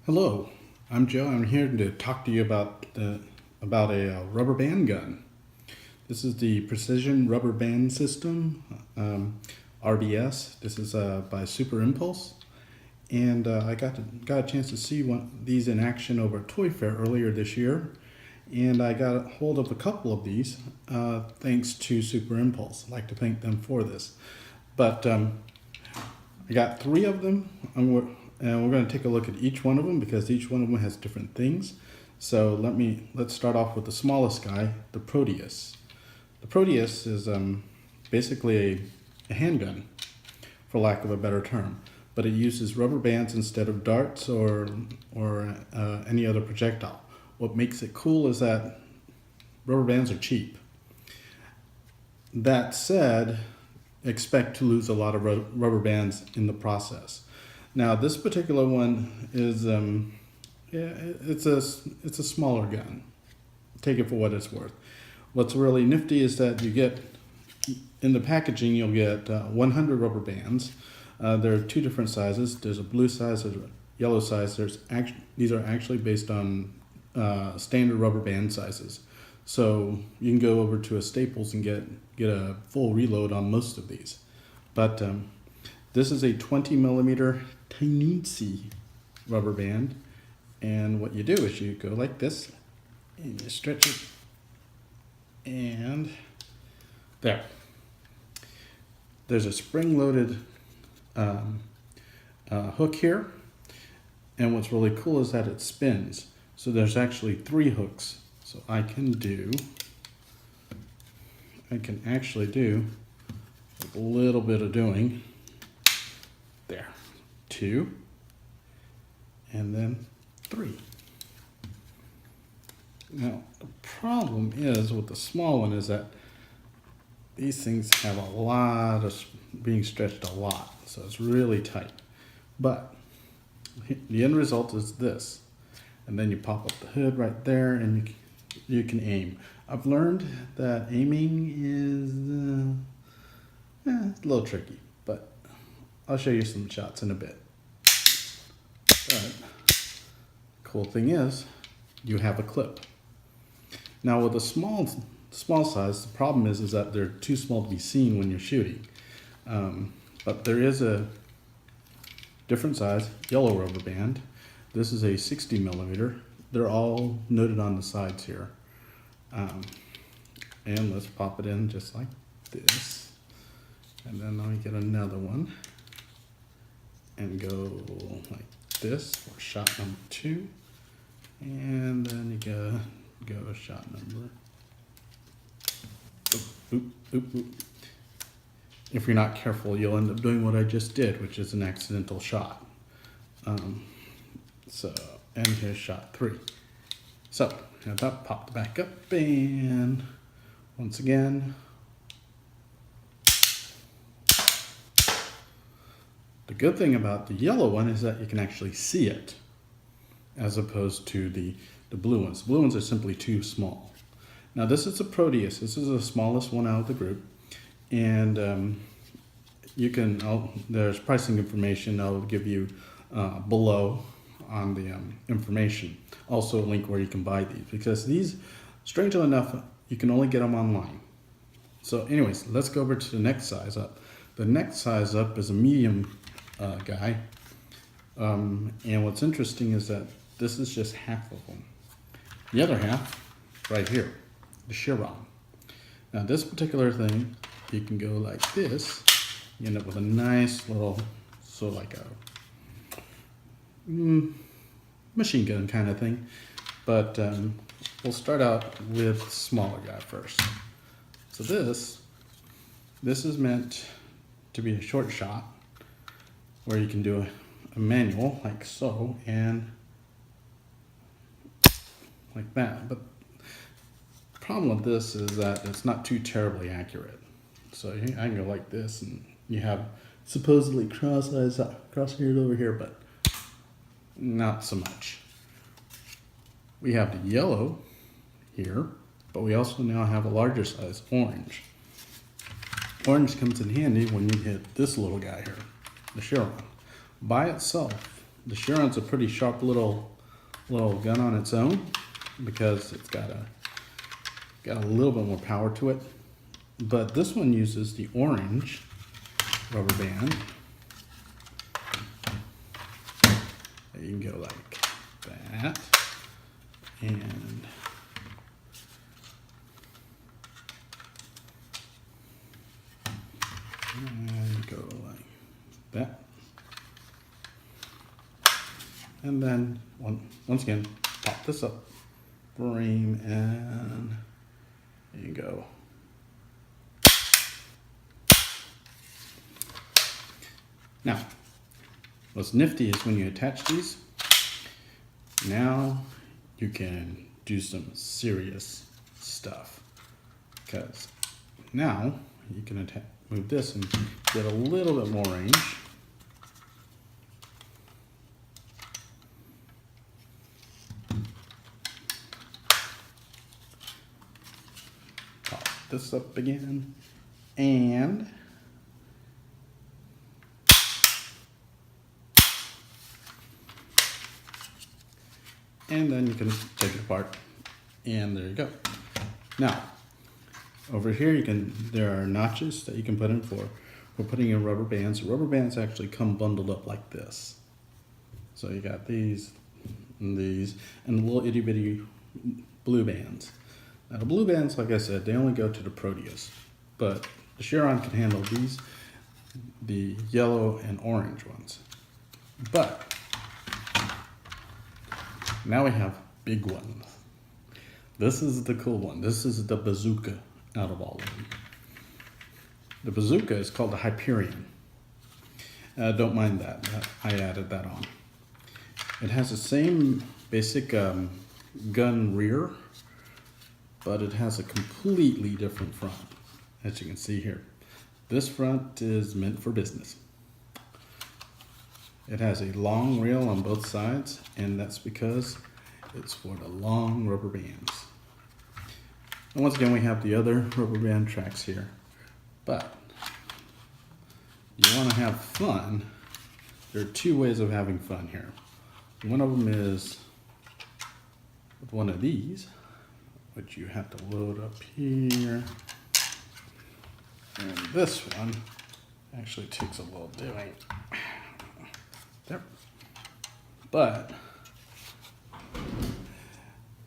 Hello, I'm Joe. I'm here to talk to you about a rubber band gun. This is the Precision Rubber Band System, RBS. This is by Super Impulse, and I got a chance to see these in action over at Toy Fair earlier this year, and I got a hold of a couple of these thanks to Super Impulse. I'd like to thank them for this, but I got 3 of them. And we're going to take a look at each one of them because each one of them has different things. So let's start off with the smallest guy, the Proteus. The Proteus is basically a handgun, for lack of a better term, but it uses rubber bands instead of darts or any other projectile. What makes it cool is that rubber bands are cheap. That said, expect to lose a lot of rubber bands in the process. Now this particular one is it's a smaller gun. Take it for what it's worth. What's really nifty is that you get in the packaging you'll get 100 rubber bands. There are 2 different sizes. There's a blue size, there's a yellow size. These are actually based on standard rubber band sizes. So you can go over to a Staples and get a full reload on most of these. But this is a 20 millimeter teensy rubber band, and what you do is you go like this and you stretch it, and there's a spring-loaded hook here, and what's really cool is that it spins. So there's actually 3 hooks. So I can actually do a little bit of doing. There, 2, and then 3. Now, the problem is with the small one is that these things have a lot of being stretched a lot, so it's really tight. But the end result is this, and then you pop up the hood right there, and you can aim. I've learned that aiming is it's a little tricky, but I'll show you some shots in a bit. But cool thing is, you have a clip. Now with a small size, the problem is that they're too small to be seen when you're shooting. But there is a different size yellow rubber band. This is a 60 millimeter. They're all noted on the sides here. And let's pop it in just like this. And then I'll get another one and go like this for shot number 2, and then you go shot number. Oop, oop, oop. If you're not careful, you'll end up doing what I just did, which is an accidental shot. And here's shot 3. So have that popped back up, and once again. The good thing about the yellow one is that you can actually see it, as opposed to the blue ones. The blue ones are simply too small. Now this is a Proteus. This is the smallest one out of the group, and there's pricing information I'll give you below on the information. Also a link where you can buy these, because these, strangely enough, you can only get them online. So anyways, let's go over to the next size up. The next size up is a medium guy, and what's interesting is that this is just half of them. The other half, right here, the Chiron. Now this particular thing, you can go like this, you end up with a nice little, so like a machine gun kind of thing. But we'll start out with the smaller guy first. So this is meant to be a short shot, where you can do a manual like so, and like that. But the problem with this is that it's not too terribly accurate. So I can go like this, and you have supposedly crosshairs over here, but not so much. We have the yellow here, but we also now have a larger size orange. Orange comes in handy when you hit this little guy here, the Chiron. By itself, the Chiron's a pretty sharp little gun on its own because it's got a little bit more power to it. But this one uses the orange rubber band. You can go like that, and go like that, and then once again pop this up, frame, and there you go. Now, what's nifty is when you attach these, now you can do some serious stuff, because now you can move this and get a little bit more range. Pop this up again, and then you can take it apart, and there you go. Now, over here there are notches that you can put in for putting in rubber bands. Rubber bands actually come bundled up like this. So you got these, and the little itty bitty blue bands. Now the blue bands, like I said, they only go to the Proteus, but the Chiron can handle these, the yellow and orange ones. But now we have big ones. This is the cool one. This is the bazooka out of all of them. The bazooka is called the Hyperion. Don't mind that. I added that on. It has the same basic gun rear, but it has a completely different front, as you can see here. This front is meant for business. It has a long reel on both sides, and that's because it's for the long rubber bands. And once again, we have the other rubber band tracks here. But you want to have fun. There are two ways of having fun here. One of them is with one of these, which you have to load up here. And this one actually takes a little doing. There. But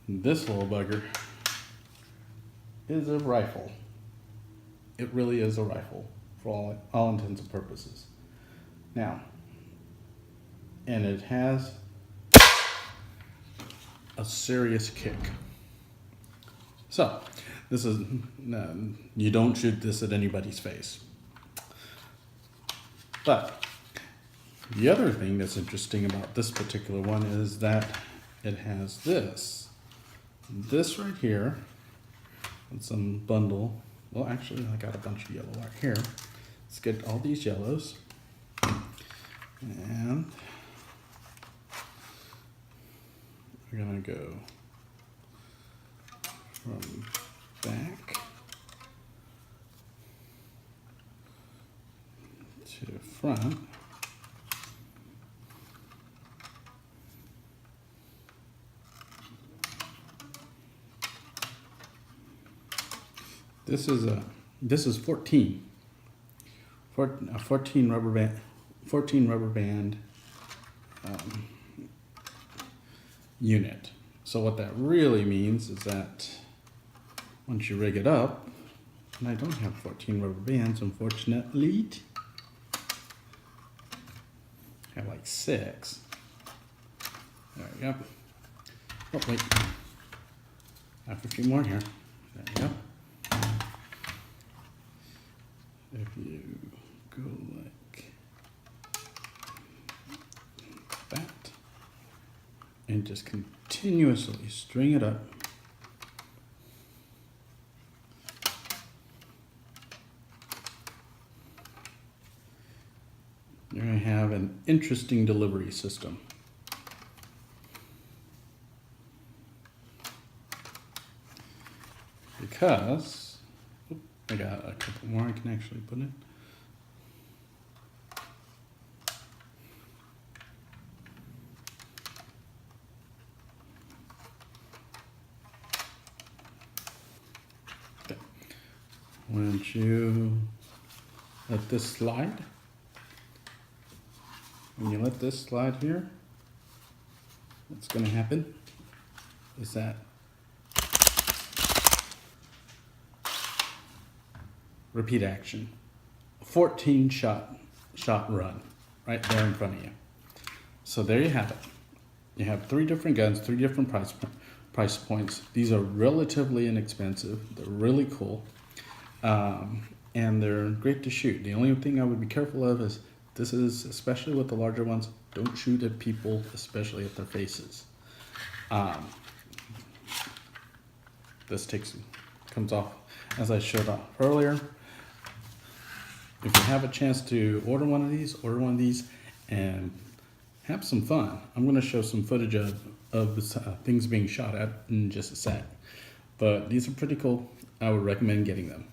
this little bugger is a rifle. It really is a rifle for all intents and purposes. Now, and it has a serious kick. So, this is, you don't shoot this at anybody's face. But the other thing that's interesting about this particular one is that it has this right here, and some bundle. Well, actually, I got a bunch of yellow right here. Let's get all these yellows, and we're gonna go from back to front. This is 14 rubber band unit. So what that really means is that once you rig it up, and I don't have 14 rubber bands, unfortunately. I have like 6. There we go. Oh wait, I have a few more here. There we go. If you go like that and just continuously string it up, you're going to have an interesting delivery system. Because I got a couple more I can actually put in. Once you let this slide, when you let this slide here, what's going to happen is that repeat action, 14 shot run right there in front of you. So there you have it. You have 3 different guns, 3 different price points. These are relatively inexpensive. They're really cool, and they're great to shoot. The only thing I would be careful of is this is, especially with the larger ones, don't shoot at people, especially at their faces. This comes off as I showed off earlier. If you have a chance to order one of these and have some fun. I'm going to show some footage of things being shot at in just a sec. But these are pretty cool. I would recommend getting them.